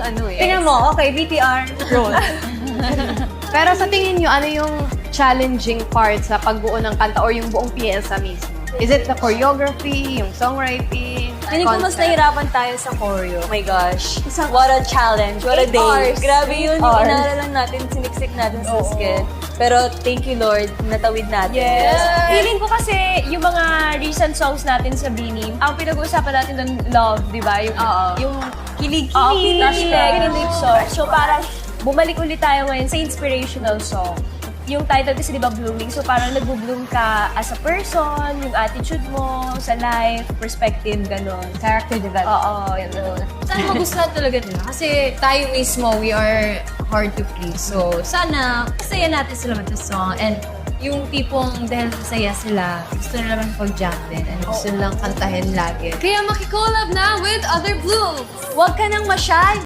ano eh. Tingnan mo, okay, BTR, roll. Pero sa tingin nyo, ano yung challenging part sa pagbuo ng kanta or yung buong pyesa mismo? Is it the choreography, yung songwriting, Hindi ko mas concept? nahirapan tayo sa choreo. Oh my gosh. What a challenge. What a 8 day. hours. Grabe yun. 8 Yung hours. inaaral lang natin, siniksik natin sa skit. Pero thank you Lord, natawid natin. Yes. Feeling ko kasi yung mga recent songs natin sa Bini, ang pinag-uusapan natin doon, love, di ba? Yung kilig-kilig, kilig song. So parang bumalik ulit tayo ngayon sa inspirational song. Yung title kasi di ba Blooming, so parang nag-bloom ka as a person, yung attitude mo sa life, perspective, gano'n. Character development. Oo, yun. Sana magustuhan talaga nila. Kasi tayo mismo, we are hard to please. So, sana kasaya natin sila with the song. And yung tipong dahil masaya sila, gusto nila naman pag-jam din. And gusto nilang kantahin lagi. Kaya makikollab na with Other Blue! Huwag ka nang masyad